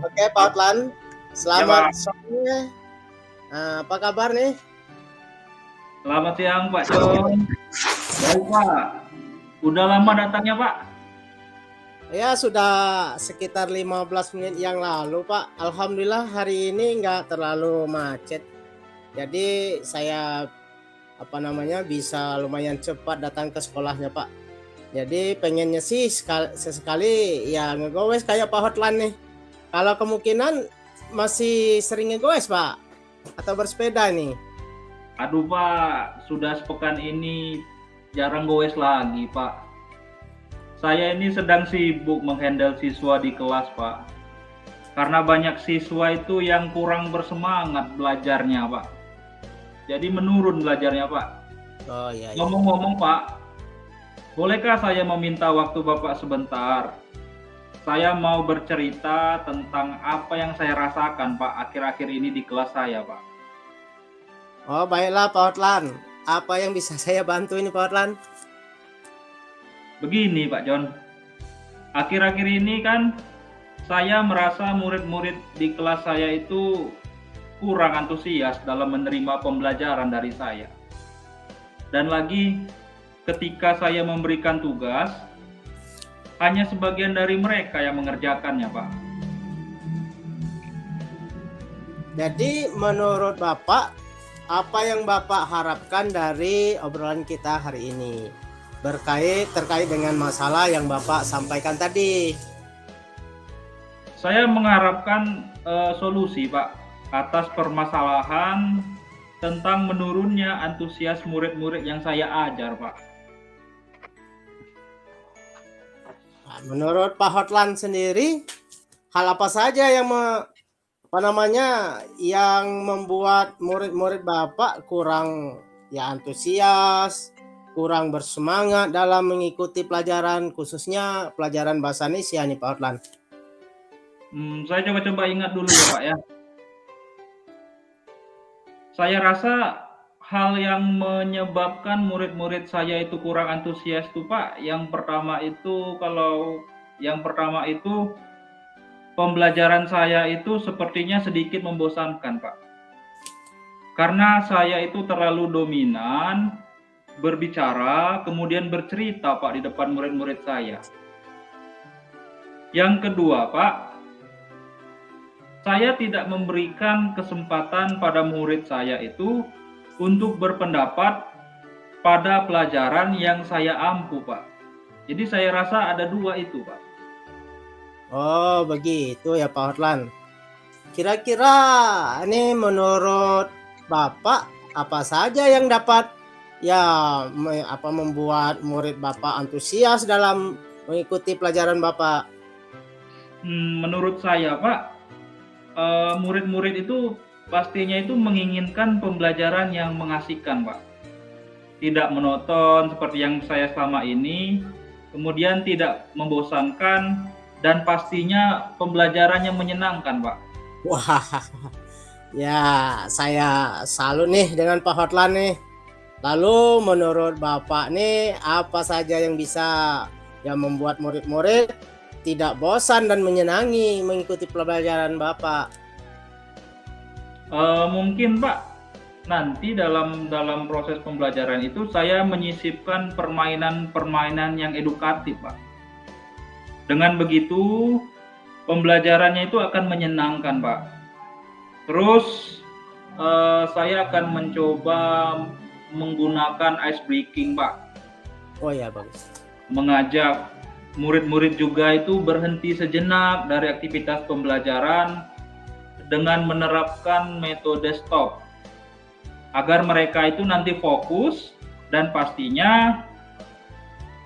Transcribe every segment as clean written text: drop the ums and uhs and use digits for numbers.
Oke, Pak Otlan. Ya Selamat Pak, sore. Apa kabar nih? selamat siang Pak John. Baik Pak, udah lama datangnya Pak. Ya, sudah sekitar 15 menit yang lalu, Pak. Alhamdulillah hari ini nggak terlalu macet. Jadi saya bisa lumayan cepat datang ke sekolahnya, Pak. Jadi pengennya sih sesekali ya ngegowes kayak Pak Hotlan nih. Kalau kemungkinan masih sering ngegowes, Pak, atau bersepeda nih. Aduh Pak, sudah sepekan ini jarang goes lagi Pak. Saya ini sedang sibuk menghandle siswa di kelas Pak. Karena banyak siswa itu yang kurang bersemangat belajarnya Pak. Jadi menurun belajarnya Pak. Oh iya, iya. Ngomong-ngomong Pak, bolehkah saya meminta waktu Bapak sebentar? Saya mau bercerita tentang apa yang saya rasakan Pak akhir-akhir ini di kelas saya Pak. Oh, baiklah Pak Hotlan. Apa yang bisa saya bantu ini Pak Hotlan? Begini Pak John, akhir-akhir ini kan saya merasa murid-murid di kelas saya itu kurang antusias dalam menerima pembelajaran dari saya. Dan lagi ketika saya memberikan tugas, hanya sebagian dari mereka yang mengerjakannya Pak. Jadi menurut Bapak, apa yang Bapak harapkan dari obrolan kita hari ini? Terkait dengan masalah yang Bapak sampaikan tadi. Saya mengharapkan solusi Pak atas permasalahan tentang menurunnya antusias murid-murid yang saya ajar Pak. Menurut Pak Hotlan sendiri, hal apa saja yang yang membuat murid-murid Bapak kurang antusias, kurang bersemangat dalam mengikuti pelajaran, khususnya pelajaran bahasa Indonesia nih Pak Hotlan? Saya coba-coba ingat dulu ya Pak ya. Saya rasa hal yang menyebabkan murid-murid saya itu kurang antusias tuh Pak, yang pertama itu pembelajaran saya itu sepertinya sedikit membosankan Pak. Karena saya itu terlalu dominan berbicara, kemudian bercerita Pak di depan murid-murid saya. Yang kedua Pak, saya tidak memberikan kesempatan pada murid saya itu untuk berpendapat pada pelajaran yang saya ampu, Pak. Jadi saya rasa ada dua itu, Pak. Oh, begitu ya Pak Hotlan. Kira-kira ini menurut Bapak apa saja yang dapat membuat murid Bapak antusias dalam mengikuti pelajaran Bapak? Menurut saya, Pak, murid-murid itu pastinya itu menginginkan pembelajaran yang mengasihkan, Pak. Tidak monoton seperti yang saya selama ini, kemudian tidak membosankan, dan pastinya pembelajarannya menyenangkan, Pak. Wah, ya saya salut nih dengan Pak Hotlan nih. Lalu menurut Bapak nih apa saja yang bisa membuat murid-murid tidak bosan dan menyenangi mengikuti pelajaran Bapak? Mungkin Pak, nanti dalam proses pembelajaran itu saya menyisipkan permainan-permainan yang edukatif Pak. Dengan begitu pembelajarannya itu akan menyenangkan Pak. Terus saya akan mencoba menggunakan ice breaking Pak. Oh ya, bagus. Mengajak murid-murid juga itu berhenti sejenak dari aktivitas pembelajaran dengan menerapkan metode stop agar mereka itu nanti fokus, dan pastinya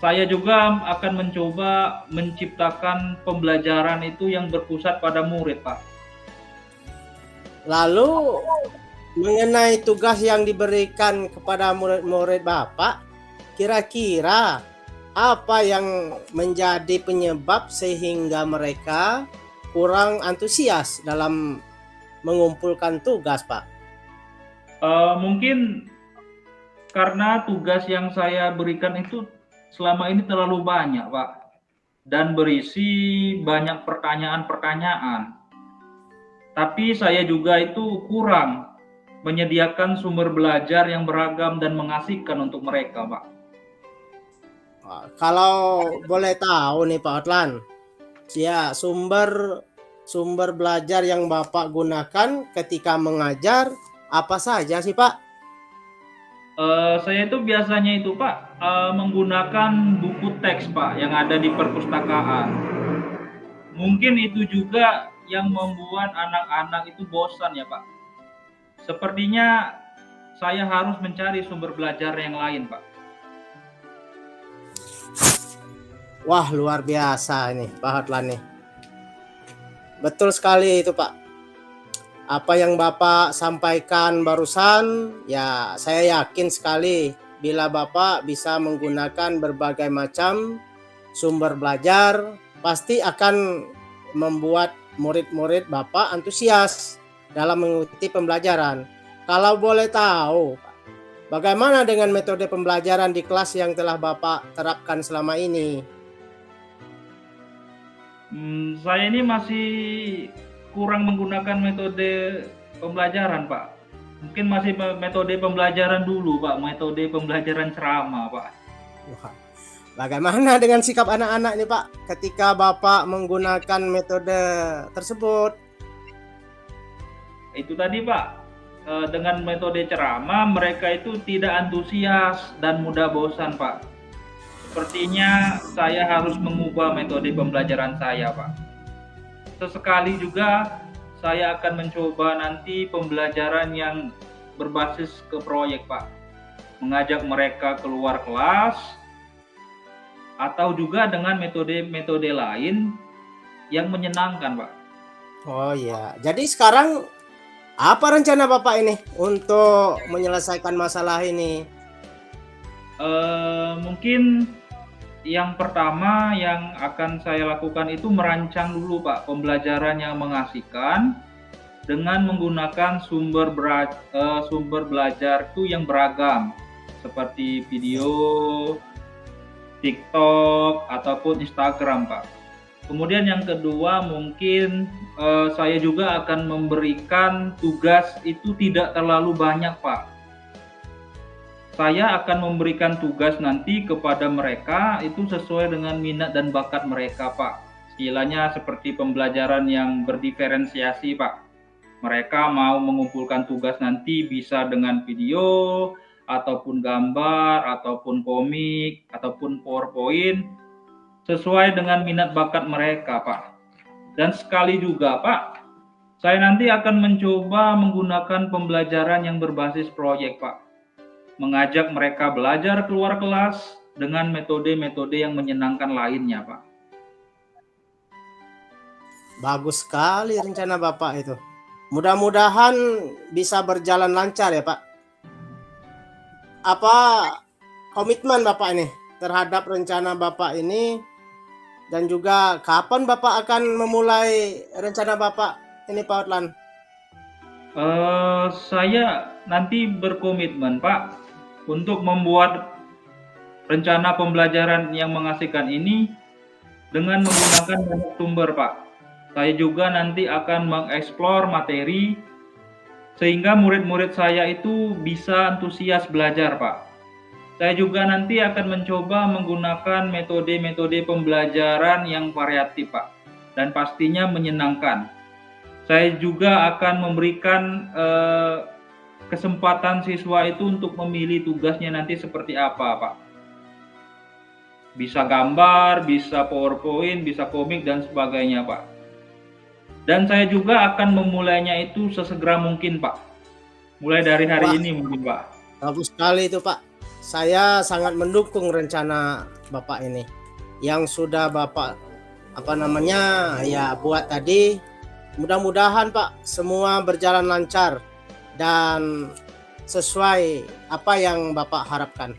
saya juga akan mencoba menciptakan pembelajaran itu yang berpusat pada murid, Pak. Lalu mengenai tugas yang diberikan kepada murid-murid Bapak, kira-kira apa yang menjadi penyebab sehingga mereka kurang antusias dalam mengumpulkan tugas, Pak? Mungkin karena tugas yang saya berikan itu selama ini terlalu banyak, Pak. dan berisi banyak pertanyaan-pertanyaan. Tapi saya juga itu kurang menyediakan sumber belajar yang beragam dan mengasihkan untuk mereka, Pak. Kalau boleh tahu nih Pak Otlan, ya sumber belajar yang Bapak gunakan ketika mengajar apa saja sih Pak? Saya itu biasanya itu Pak menggunakan buku teks Pak yang ada di perpustakaan. Mungkin itu juga yang membuat anak-anak itu bosan ya Pak. Sepertinya saya harus mencari sumber belajar yang lain Pak. Wah luar biasa ini Pak Otlan nih. Betul sekali itu Pak. Apa yang Bapak sampaikan barusan, ya saya yakin sekali bila Bapak bisa menggunakan berbagai macam sumber belajar, pasti akan membuat murid-murid Bapak antusias dalam mengikuti pembelajaran. Kalau boleh tahu, bagaimana dengan metode pembelajaran di kelas yang telah Bapak terapkan selama ini? Saya ini masih kurang menggunakan metode pembelajaran, Pak. Mungkin masih metode pembelajaran dulu, Pak. Metode pembelajaran ceramah, Pak. Wah, bagaimana dengan sikap anak-anak nih, Pak, ketika Bapak menggunakan metode tersebut? Itu tadi, Pak. Dengan metode ceramah, mereka itu tidak antusias dan mudah bosan, Pak. Sepertinya saya harus mengubah metode pembelajaran saya, Pak. Sesekali juga saya akan mencoba nanti pembelajaran yang berbasis ke proyek, Pak. Mengajak mereka keluar kelas atau juga dengan metode-metode lain yang menyenangkan, Pak. Oh iya, jadi sekarang apa rencana Bapak ini untuk menyelesaikan masalah ini? Mungkin yang pertama yang akan saya lakukan itu merancang dulu Pak pembelajaran yang mengasihkan dengan menggunakan sumber belajar itu yang beragam seperti video, TikTok ataupun Instagram Pak. Kemudian yang kedua mungkin saya juga akan memberikan tugas itu tidak terlalu banyak Pak. Saya akan memberikan tugas nanti kepada mereka itu sesuai dengan minat dan bakat mereka, Pak. Istilahnya seperti pembelajaran yang berdiferensiasi, Pak. Mereka mau mengumpulkan tugas nanti bisa dengan video, ataupun gambar, ataupun komik, ataupun PowerPoint, sesuai dengan minat bakat mereka, Pak. Dan sekali juga, Pak, saya nanti akan mencoba menggunakan pembelajaran yang berbasis proyek, Pak. Mengajak mereka belajar keluar kelas dengan metode-metode yang menyenangkan lainnya, Pak. Bagus sekali rencana Bapak itu. Mudah-mudahan bisa berjalan lancar ya, Pak. Apa komitmen Bapak ini terhadap rencana Bapak ini dan juga kapan Bapak akan memulai rencana Bapak ini, Pak Otlan? Saya nanti berkomitmen, Pak, untuk membuat rencana pembelajaran yang mengasihkan ini dengan menggunakan banyak sumber, Pak. Saya juga nanti akan mengeksplor materi sehingga murid-murid saya itu bisa antusias belajar, Pak. Saya juga nanti akan mencoba menggunakan metode-metode pembelajaran yang variatif, Pak, dan pastinya menyenangkan. Saya juga akan memberikan kesempatan siswa itu untuk memilih tugasnya nanti seperti apa, Pak. Bisa gambar, bisa PowerPoint, bisa komik, dan sebagainya, Pak. Dan saya juga akan memulainya itu sesegera mungkin, Pak. Mulai dari hari ini mungkin, Pak. Bagus sekali itu, Pak. Saya sangat mendukung rencana Bapak ini. Yang sudah Bapak buat tadi. Mudah-mudahan, Pak, semua berjalan lancar dan sesuai apa yang Bapak harapkan.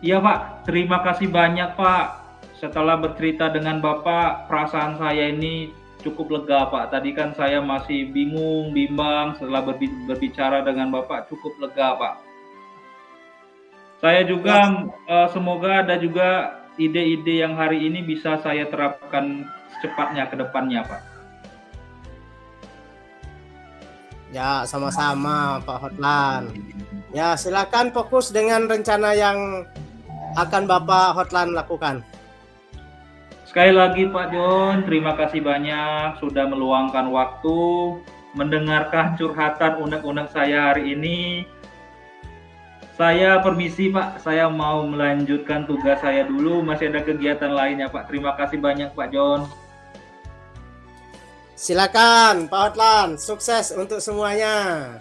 Iya, Pak. Terima kasih banyak, Pak. Setelah bercerita dengan Bapak, perasaan saya ini cukup lega, Pak. Tadi kan saya masih bingung, bimbang. Setelah berbicara dengan Bapak, cukup lega, Pak. Saya juga semoga ada juga ide-ide yang hari ini bisa saya terapkan secepatnya ke depannya, Pak. Ya, sama-sama Pak Hotlan. Ya, silakan fokus dengan rencana yang akan Bapak Hotlan lakukan. Sekali lagi Pak John, terima kasih banyak sudah meluangkan waktu mendengarkan curhatan unek-unek saya hari ini. Saya permisi Pak, saya mau melanjutkan tugas saya dulu, masih ada kegiatan lainnya Pak. Terima kasih banyak Pak John. Silakan Pak Hotlan, sukses untuk semuanya.